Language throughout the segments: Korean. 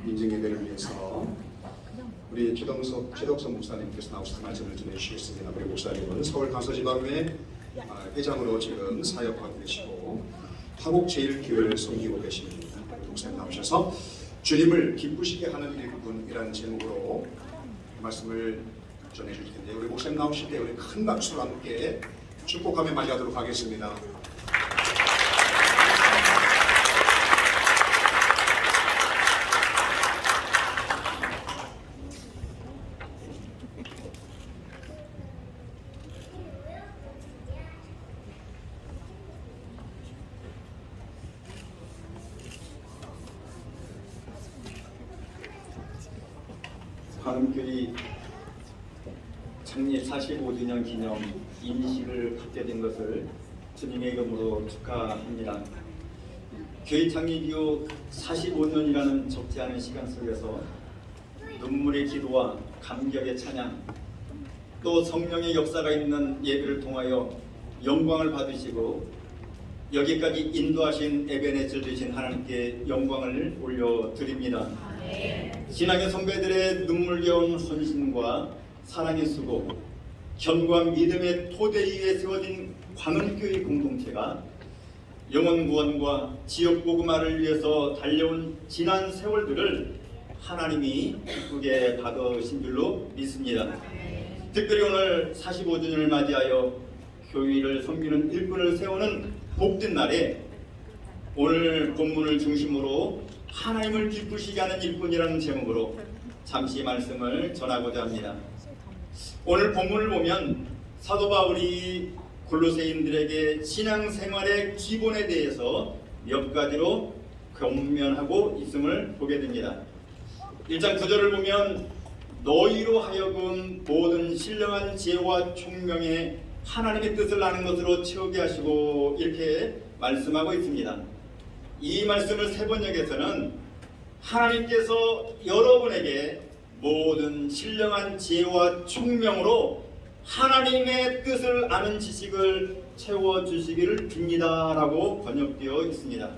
민증예배를 위해서 우리 최덕선 목사님께서 나오셔서 말씀을 전해주시겠습니다. 우리 목사님은 서울강서지방회 회장으로 지금 사역하고 계시고 화곡제일교회를 섬기고 계십니다. 목사님 나오셔서 주님을 기쁘시게 하는 일꾼이라는 제목으로 말씀을 전해주실 텐데, 우리 목사님 나오실 때 우리 큰 박수와 함께 축복하며 맞이하도록 하겠습니다. 광음교회 창립 45주년 기념 임시를 갖게 된 것을 주님의 이름으로 축하합니다. 교회 창립 이후 45년이라는 적지 않은 시간 속에서 눈물의 기도와 감격의 찬양, 또 성령의 역사가 있는 예배를 통하여 영광을 받으시고 여기까지 인도하신 에베네zer 되신 하나님께 영광을 올려드립니다. 신앙의 선배들의 눈물겨운 헌신과 사랑의 수고, 견고한 믿음의 토대 위에 세워진 광음교회 공동체가 영혼 구원과 지역 복음화를 위해서 달려온 지난 세월들을 하나님이 기쁘게 받으신 줄로 믿습니다. 특별히 오늘 45주년을 맞이하여 교회를 섬기는 일꾼을 세우는 복된 날에 오늘 본문을 중심으로 하나님을 기쁘시게 하는 일꾼이라는 제목으로 잠시 말씀을 전하고자 합니다. 오늘 본문을 보면 사도 바울이 골로새인들에게 신앙생활의 기본에 대해서 몇 가지로 권면하고 있음을 보게 됩니다. 1장 9절을 보면 너희로 하여금 모든 신령한 지혜와 총명에 하나님의 뜻을 아는 것으로 채우게 하시고 이렇게 말씀하고 있습니다. 이 말씀을 세번역에서는 하나님께서 여러분에게 모든 신령한 지혜와 총명으로 하나님의 뜻을 아는 지식을 채워주시기를 빕니다 라고 번역되어 있습니다.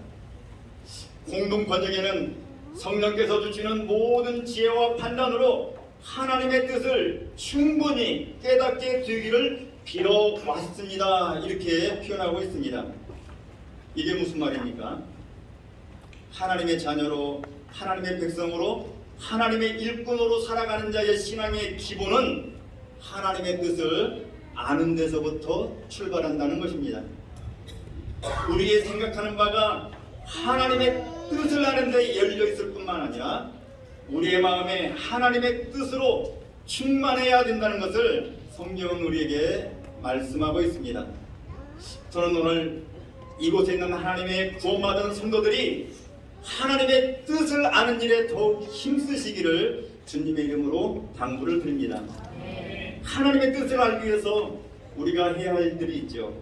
공동 번역에는 성령께서 주시는 모든 지혜와 판단으로 하나님의 뜻을 충분히 깨닫게 되기를 빌어왔습니다 이렇게 표현하고 있습니다. 이게 무슨 말입니까? 하나님의 자녀로, 하나님의 백성으로, 하나님의 일꾼으로 살아가는 자의 신앙의 기본은 하나님의 뜻을 아는 데서부터 출발한다는 것입니다. 우리의 생각하는 바가 하나님의 뜻을 아는 데 열려 있을 뿐만 아니라 우리의 마음에 하나님의 뜻으로 충만해야 된다는 것을 성경은 우리에게 말씀하고 있습니다. 저는 오늘 이곳에 있는 하나님의 구원받은 성도들이 하나님의 뜻을 아는 일에 더욱 힘쓰시기를 주님의 이름으로 당부를 드립니다. 하나님의 뜻을 알기 위해서 우리가 해야 할 일들이 있죠.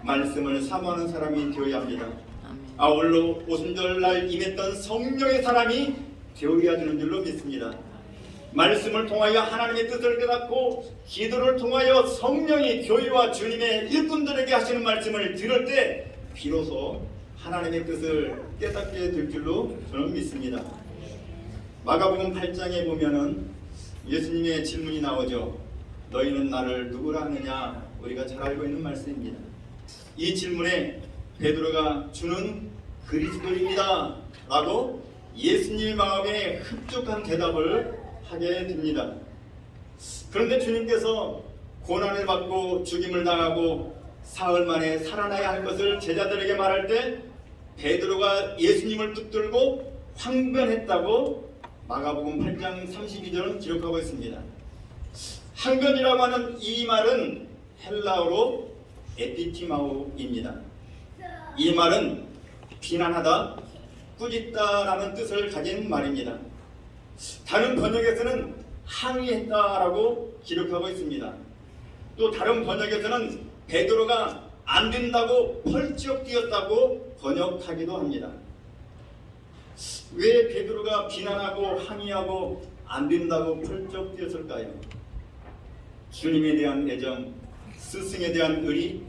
말씀을 사모하는 사람이 되어야 합니다. 아울러 오순절날 임했던 성령의 사람이 되어야 되는 줄로 믿습니다. 말씀을 통하여 하나님의 뜻을 깨닫고 기도를 통하여 성령이 교회와 주님의 일꾼들에게 하시는 말씀을 들을 때 비로소 하나님의 뜻을 깨닫게 될 줄로 저는 믿습니다. 마가복음 8장에 보면은 예수님의 질문이 나오죠. 너희는 나를 누구라 하느냐? 우리가 잘 알고 있는 말씀입니다. 이 질문에 베드로가 주는 그리스도입니다 라고 예수님의 마음에 흡족한 대답을 하게 됩니다. 그런데 주님께서 고난을 받고 죽임을 당하고 사흘 만에 살아나야 할 것을 제자들에게 말할 때 베드로가 예수님을 붙들고 황변했다고 마가복음 8장 32절은 기록하고 있습니다. 황변이라고 하는 이 말은 헬라어로 에피티마우입니다. 이 말은 비난하다, 꾸짖다라는 뜻을 가진 말입니다. 다른 번역에서는 항의했다라고 기록하고 있습니다. 또 다른 번역에서는 베드로가 안 된다고 펄쩍 뛰었다고 번역하기도 합니다. 왜 베드로가 비난하고 항의하고 안 된다고 펄쩍 뛰었을까요? 주님에 대한 애정, 스승에 대한 의리,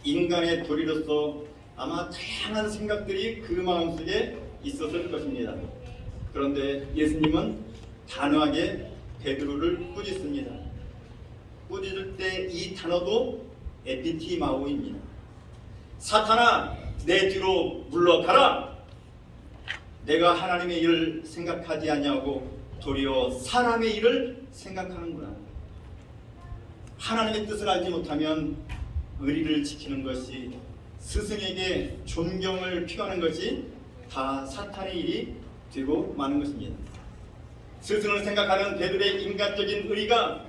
인간의 도리로서 아마 다양한 생각들이 그 마음속에 있었을 것입니다. 그런데 예수님은 단호하게 베드로를 꾸짖습니다. 꾸짖을 때 이 단어도 에피티마오입니다. 사탄아, 내 뒤로 물러가라. 내가 하나님의 일을 생각하지 않냐고 도리어 사람의 일을 생각하는구나. 하나님의 뜻을 알지 못하면 의리를 지키는 것이, 스승에게 존경을 표하는 것이 다 사탄의 일이 되고 마는 것입니다. 스승을 생각하는 베드로의 인간적인 의리가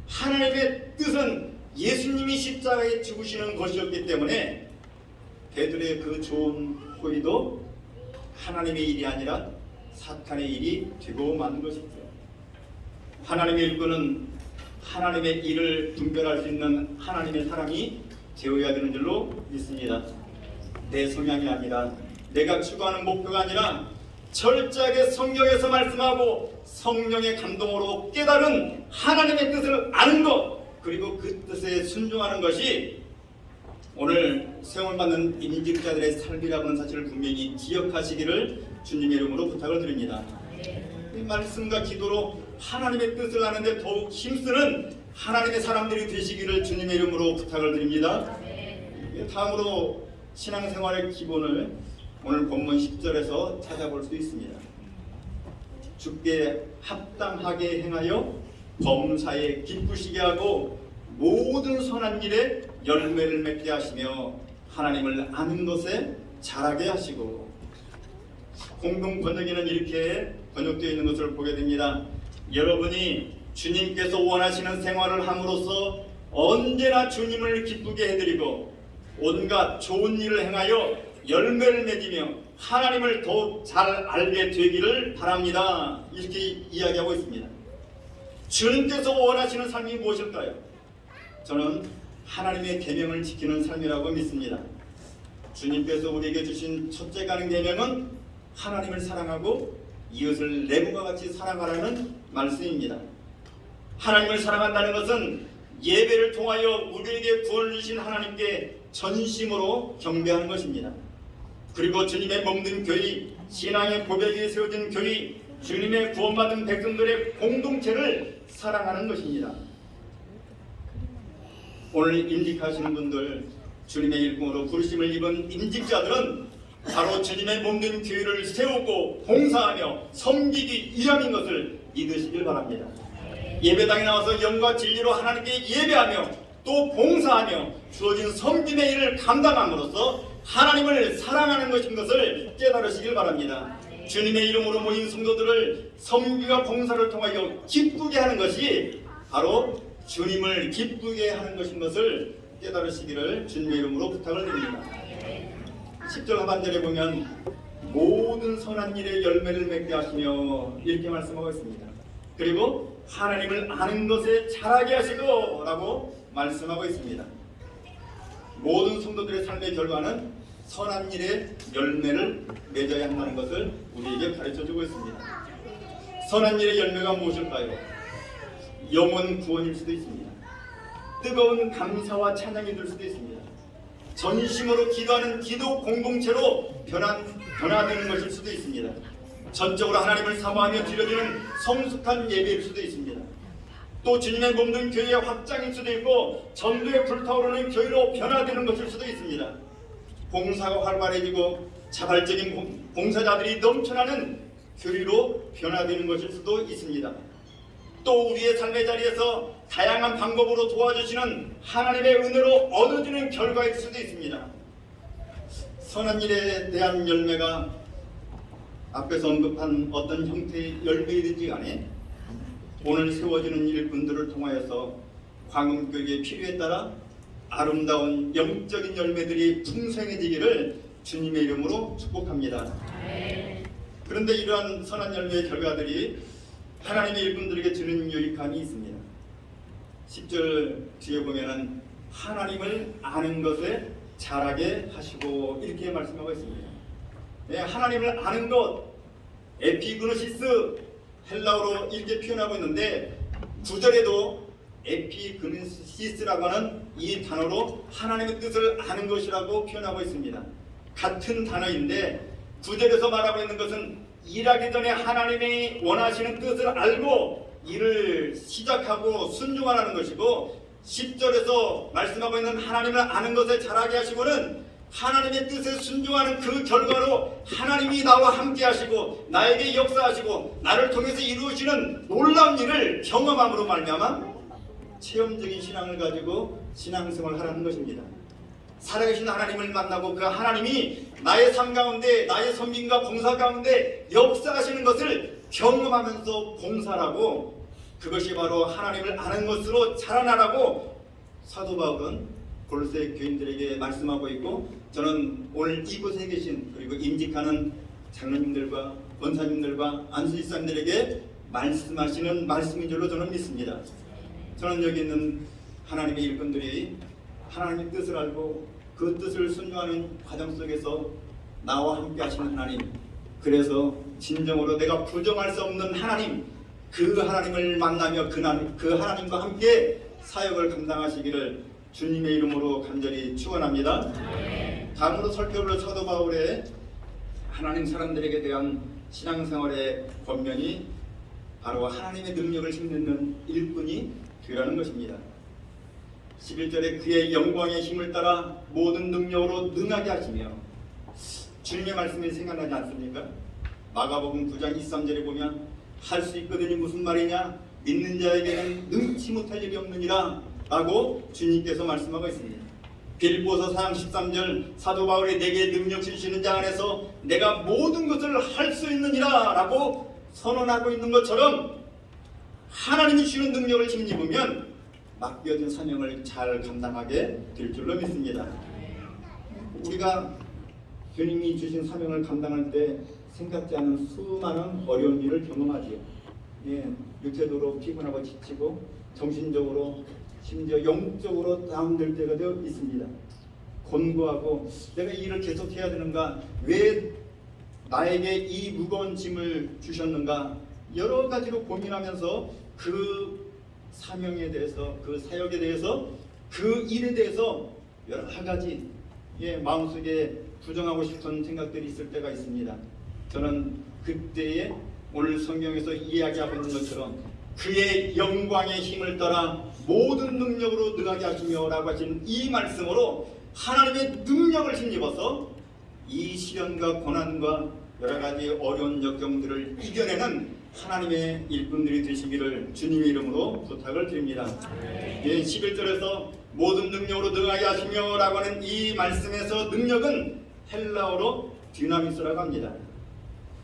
하나님의 뜻은 예수님이 십자가에 죽으시는 것이었기 때문에 베드로의 그 좋은 호의도 하나님의 일이 아니라 사탄의 일이 되고 마는 것이죠. 하나님의 일꾼은 하나님의 일을 분별할 수 있는 하나님의 사람이 되어야 되는 줄로 믿습니다. 내 성향이 아니라, 내가 추구하는 목표가 아니라 철저하게 성경에서 말씀하고 성령의 감동으로 깨달은 하나님의 뜻을 아는 것, 그리고 그 뜻에 순종하는 것이 오늘 세움을 받는 임직자들의 삶이라고 하는 사실을 분명히 기억하시기를 주님의 이름으로 부탁을 드립니다. 이 말씀과 기도로 하나님의 뜻을 아는데 더욱 힘쓰는 하나님의 사람들이 되시기를 주님의 이름으로 부탁을 드립니다. 다음으로 신앙생활의 기본을 오늘 본문 10절에서 찾아볼 수 있습니다. 주께 합당하게 행하여 범사에 기쁘시게 하고 모든 선한 일에 열매를 맺게 하시며 하나님을 아는 것에 자라게 하시고, 공동 번역에는 이렇게 번역되어 있는 것을 보게 됩니다. 여러분이 주님께서 원하시는 생활을 함으로써 언제나 주님을 기쁘게 해드리고 온갖 좋은 일을 행하여 열매를 맺으며 하나님을 더욱 잘 알게 되기를 바랍니다. 이렇게 이야기하고 있습니다. 주님께서 원하시는 삶이 무엇일까요? 저는 하나님의 계명을 지키는 삶이라고 믿습니다. 주님께서 우리에게 주신 첫째 가는 계명은 하나님을 사랑하고 이웃을 내 몸과 같이 사랑하라는 말씀입니다. 하나님을 사랑한다는 것은 예배를 통하여 우리에게 구원을 주신 하나님께 전심으로 경배하는 것입니다. 그리고 주님의 몸된 교회, 신앙의 고백이 세워진 교회, 주님의 구원받은 백성들의 공동체를 사랑하는 것입니다. 오늘 임직하시는 분들, 주님의 일꾼으로 부르심을 입은 임직자들은 바로 주님의 몸된 교회를 세우고 봉사하며 섬기기 일함인 것을 믿으시길 바랍니다. 예배당에 나와서 영과 진리로 하나님께 예배하며 또 봉사하며 주어진 섬김의 일을 감당함으로써 하나님을 사랑하는 것인 것을 깨달으시길 바랍니다. 주님의 이름으로 모인 성도들을 섬기와 봉사를 통하여 기쁘게 하는 것이 바로 주님을 기쁘게 하는 것인 것을 깨달으시기를 주님의 이름으로 부탁을 드립니다. 10절 하반절에 보면 모든 선한 일에 열매를 맺게 하시며 이렇게 말씀하고 있습니다. 그리고 하나님을 아는 것에 자라게 하시고 라고 말씀하고 있습니다. 모든 성도들의 삶의 결과는 선한 일에 열매를 맺어야 한다는 것을 우리에게 가르쳐주고 있습니다. 선한 일의 열매가 무엇일까요? 영혼 구원일 수도 있습니다. 뜨거운 감사와 찬양이 될 수도 있습니다. 전심으로 기도하는 기도 공동체로 변화되는 것일 수도 있습니다. 전적으로 하나님을 사모하며 드려지는 성숙한 예배일 수도 있습니다. 또 주님의 몸된 교회의 확장일 수도 있고 전도에 불타오르는 교회로 변화되는 것일 수도 있습니다. 봉사가 활발해지고 자발적인 봉사자들이 넘쳐나는 교회로 변화되는 것일 수도 있습니다. 또 우리의 삶의 자리에서 다양한 방법으로 도와주시는 하나님의 은혜로 얻어지는 결과일 수도 있습니다. 선한 일에 대한 열매가 앞에서 언급한 어떤 형태의 열매이든지 간에 오늘 세워지는 일꾼들을 통하여서 광음교회의 필요에 따라 아름다운 영적인 열매들이 풍성해지기를 주님의 이름으로 축복합니다. 그런데 이러한 선한 열매의 결과들이 하나님의 일꾼들에게 주는 유익함이 있습니다. 10절 뒤에 보면은 하나님을 아는 것에 자라게 하시고 이렇게 말씀하고 있습니다. 네, 하나님을 아는 것, 에피그노시스 헬라어로 이렇게 표현하고 있는데 9절에도 에피그노시스라고 하는 이 단어로 하나님의 뜻을 아는 것이라고 표현하고 있습니다. 같은 단어인데 9절에서 말하고 있는 것은 일하기 전에 하나님이 원하시는 뜻을 알고 일을 시작하고 순종하라는 것이고 10절에서 말씀하고 있는 하나님을 아는 것을 잘하게 하시고는 하나님의 뜻에 순종하는 그 결과로 하나님이 나와 함께 하시고 나에게 역사하시고 나를 통해서 이루시는 놀라운 일을 경험함으로 말미암아 체험적인 신앙을 가지고 신앙생활을 하라는 것입니다. 살아계신 하나님을 만나고 그 하나님이 나의 삶 가운데 나의 섬김과 봉사 가운데 역사하시는 것을 경험하면서 봉사하고 그것이 바로 하나님을 아는 것으로 자라나라고 사도 바울은 골로새 교인들에게 말씀하고 있고 저는 오늘 이곳에 계신 그리고 임직하는 장로님들과 권사님들과 안수집사님들에게 말씀하시는 말씀인 줄로 저는 믿습니다. 저는 여기 있는 하나님의 일꾼들이 하나님의 뜻을 알고 그 뜻을 순종하는 과정 속에서 나와 함께 하시는 하나님, 그래서 진정으로 내가 부정할 수 없는 하나님, 그 하나님을 만나며 그 하나님과 함께 사역을 감당하시기를 주님의 이름으로 간절히 축원합니다. 다음으로 살펴볼 사도 바울의 하나님 사람들에게 대한 신앙생활의 권면이 바로 하나님의 능력을 힘내는 일꾼이 되라는 것입니다. 11절에 그의 영광의 힘을 따라 모든 능력으로 능하게 하시며, 주님의 말씀이 생각나지 않습니까? 마가복음 9장 23절에 보면 할 수 있거든이 무슨 말이냐, 믿는 자에게는 능치 못할 일이 없느니라 라고 주님께서 말씀하고 있습니다. 빌립보서 4장 13절 사도 바울이 내게 능력 주시는 자 안에서 내가 모든 것을 할 수 있느니라 라고 선언하고 있는 것처럼 하나님이 주는 능력을 힘입으면 맡겨진 사명을 잘 감당하게 될 줄로 믿습니다. 우리가 주님이 주신 사명을 감당할 때 생각지 않은 수많은 어려운 일을 경험하지요. 육체적으로 피곤하고 지치고 정신적으로 심지어 영적으로 다운될 때가 되어 있습니다. 곤고하고 내가 이 일을 계속 해야 되는가, 왜 나에게 이 무거운 짐을 주셨는가, 여러 가지로 고민하면서 그 사명에 대해서, 그 사역에 대해서, 그 일에 대해서 여러 가지 마음속에 부정하고 싶은 생각들이 있을 때가 있습니다. 저는 그때에 오늘 성경에서 이야기하고 있는 것처럼 그의 영광의 힘을 따라 모든 능력으로 능하게 하시며 라고 하신 이 말씀으로 하나님의 능력을 힘입어서 이 시련과 고난과 여러 가지 어려운 역경들을 이겨내는 하나님의 일꾼들이 되시기를 주님의 이름으로 부탁을 드립니다. 11절에서 모든 능력으로 능하게 하시며 라고 하는 이 말씀에서 능력은 헬라어로 디나미스라고 합니다.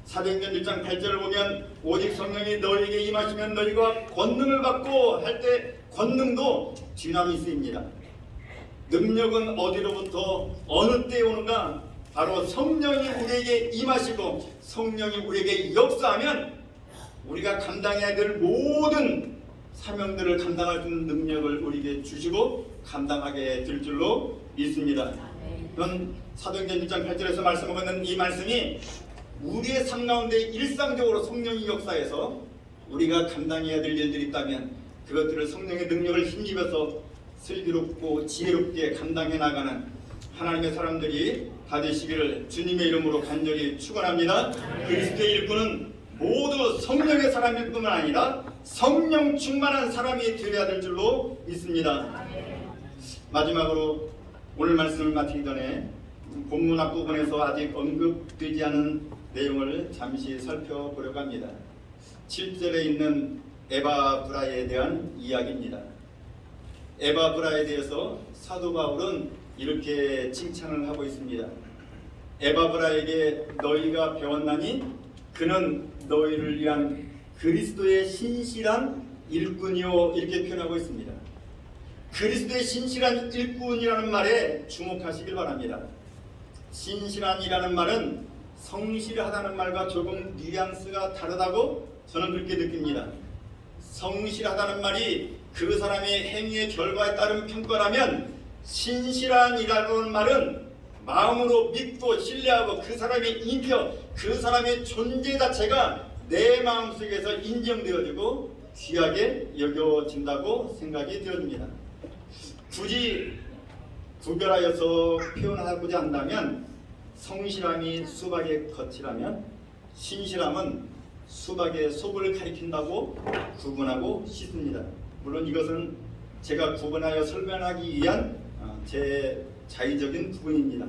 사도행전 1장 8절을 보면 오직 성령이 너희에게 임하시면 너희가 권능을 받고 할 때 권능도 디나미스입니다. 능력은 어디로부터 어느 때에 오는가? 바로 성령이 우리에게 임하시고 성령이 우리에게 역사하면 우리가 감당해야 될 모든 사명들을 감당할 수 있는 능력을 우리에게 주시고 감당하게 될 줄로 믿습니다. 그런 사도행전 1장 8절에서 말씀하고 있는 이 말씀이 우리의 삶 가운데 일상적으로 성령이 역사해서 우리가 감당해야 될 일들이 있다면 그것들을 성령의 능력을 힘입어서 슬기롭고 지혜롭게 감당해 나가는 하나님의 사람들이 다 되시기를 주님의 이름으로 간절히 축원합니다. 그리스도의 일꾼은 모두 성령의 사람일 뿐만 아니라 성령 충만한 사람이 되어야 될 줄로 믿습니다. 마지막으로 오늘 말씀을 마치기 전에 본문 앞부분에서 아직 언급되지 않은 내용을 잠시 살펴보려고 합니다. 7절에 있는 에바브라에 대한 이야기입니다. 에바브라에 대해서 사도 바울은 이렇게 칭찬을 하고 있습니다. 에바브라에게 너희가 배웠나니 그는 너희를 위한 그리스도의 신실한 일꾼이요, 이렇게 표현하고 있습니다. 그리스도의 신실한 일꾼이라는 말에 주목하시길 바랍니다. 신실한이라는 말은 성실하다는 말과 조금 뉘앙스가 다르다고 저는 그렇게 느낍니다. 성실하다는 말이 그 사람의 행위의 결과에 따른 평가라면 신실한이라는 말은 마음으로 믿고 신뢰하고 그 사람의 인격, 그 사람의 존재 자체가 내 마음속에서 인정되어지고 귀하게 여겨진다고 생각이 되어집니다. 굳이 구별하여서 표현하고자 한다면 성실함이 수박의 겉이라면 신실함은 수박의 속을 가리킨다고 구분하고 싶습니다. 물론 이것은 제가 구분하여 설명하기 위한 제 자의적인 부분입니다.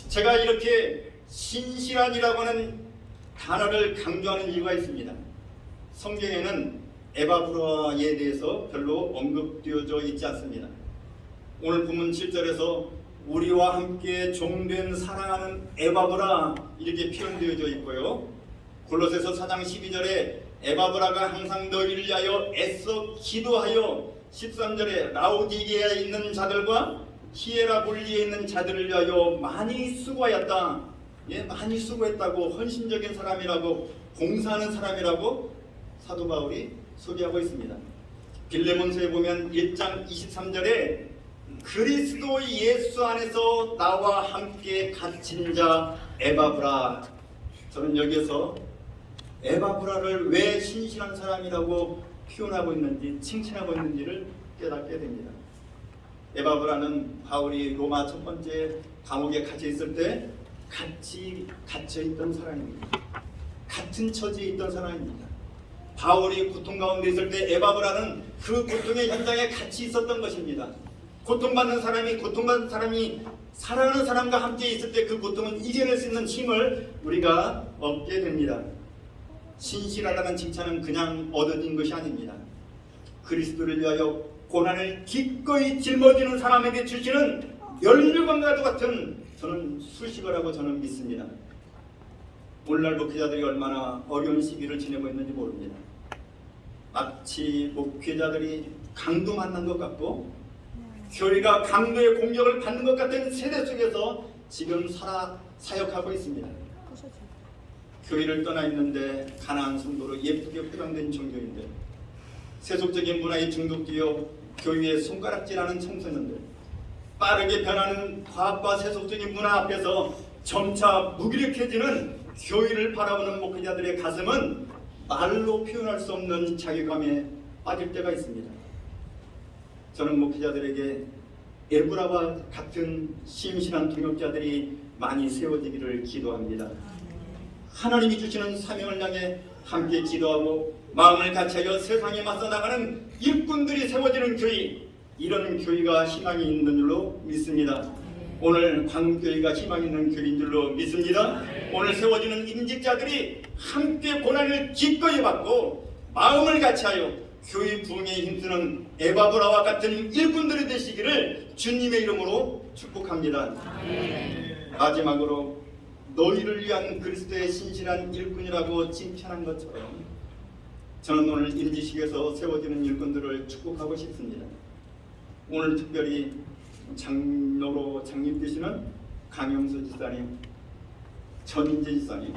제가 이렇게 신실한이라고 하는 단어를 강조하는 이유가 있습니다. 성경에는 에바브라에 대해서 별로 언급되어져 있지 않습니다. 오늘 본문 7절에서 우리와 함께 종된 사랑하는 에바브라 이렇게 표현되어져 있고요. 골로새서 4장 12절에 에바브라가 항상 너희를 위하여 애써 기도하여 13절에 라오디게아에 있는 자들과 히에라볼리에 있는 자들을 위하여 많이 수고하였다. 많이 수고했다고, 헌신적인 사람이라고, 봉사하는 사람이라고 사도 바울이 소개하고 있습니다. 빌레몬서에 보면 1장 23절에 그리스도 예수 안에서 나와 함께 갇힌 자 에바브라. 저는 여기에서 에바브라를 왜 신실한 사람이라고 표현하고 있는지, 칭찬하고 있는지를 깨닫게 됩니다. 에바브라는 바울이 로마 첫 번째 감옥에 갇혀 있을 때 같이 갇혀 있던 사람입니다. 같은 처지에 있던 사람입니다. 바울이 고통 가운데 있을 때 에바브라는 그 고통의 현장에 같이 있었던 것입니다. 고통받는 사람이 사랑하는 사람과 함께 있을 때 그 고통은 이겨낼 수 있는 힘을 우리가 얻게 됩니다. 신실하다는 칭찬은 그냥 얻어진 것이 아닙니다. 그리스도를 위하여 고난을 기꺼이 짊어지는 사람에게 주시는 면류관과도 같은 저는 수식어라고 저는 믿습니다. 오늘날 목회자들이 얼마나 어려운 시기를 지내고 있는지 모릅니다. 마치 목회자들이 강도 만난 것 같고 교회가 강도의 공격을 받는 것 같은 세대 속에서 지금 사역하고 있습니다. 교회를 떠나 있는데 가난한 성도로 예쁘게 포장된 종교인들, 세속적인 문화에 중독되어 교회에 손가락질하는 청소년들, 빠르게 변하는 과학과 세속적인 문화 앞에서 점차 무기력해지는 교회를 바라보는 목회자들의 가슴은 말로 표현할 수 없는 자괴감에 빠질 때가 있습니다. 저는 목회자들에게 에브라와 같은 신실한 동역자들이 많이 세워지기를 기도합니다. 하나님이 주시는 사명을 향해 함께 기도하고 마음을 같이하여 세상에 맞서 나가는 일꾼들이 세워지는 교회, 이런 교회가 희망이 있는 줄로 믿습니다. 오늘 광교회가 희망 있는 교회인 줄로 믿습니다. 오늘 세워지는 임직자들이 함께 고난을 기꺼이 받고 마음을 같이하여 교회 부흥에 힘쓰는 에바브라와 같은 일꾼들이 되시기를 주님의 이름으로 축복합니다. 마지막으로 너희를 위한 그리스도의 신실한 일꾼이라고 칭찬한 것처럼 저는 오늘 임지식에서 세워지는 일꾼들을 축복하고 싶습니다. 오늘 특별히 장로로 장립되시는 강영수 지사님, 전인재 지사님,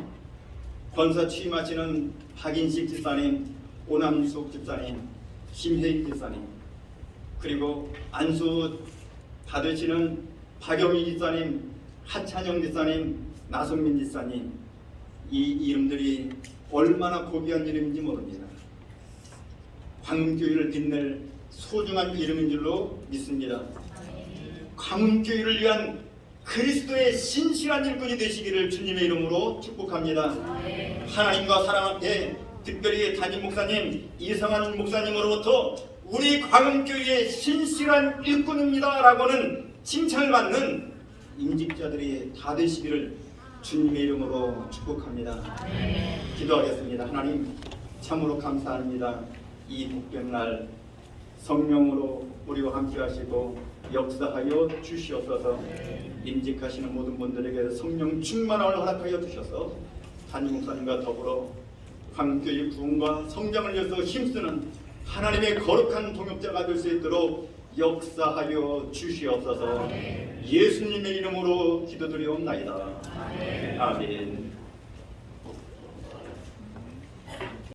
권사 취임하시는 박인식 지사님, 오남숙 집사님, 김혜익 집사님, 그리고 안수 받으시는 박영희 집사님, 하찬영 집사님, 나성민 집사님, 이 이름들이 얼마나 고귀한 이름인지 모릅니다. 광운교회를 빛낼 소중한 이름인 줄로 믿습니다. 광운교회를 위한 그리스도의 신실한 일꾼이 되시기를 주님의 이름으로 축복합니다. 하나님과 사람 앞에 특별히 담임 목사님 이성환 목사님으로부터 우리 광운교회의 신실한 일꾼입니다 라고는 칭찬을 받는 임직자들이 다 되시기를 주님의 이름으로 축복합니다. 기도하겠습니다. 하나님 참으로 감사합니다. 이 복된 날 성령으로 우리와 함께 하시고 역사하여 주시옵소서. 임직하시는 모든 분들에게 성령 충만함을 허락하여 주셔서 담임 목사님과 더불어 광교의 부흥과 성장을 위해서 힘쓰는 하나님의 거룩한 동역자가 될 수 있도록 역사하여 주시옵소서. 예수님의 이름으로 기도드리옵나이다. 아멘.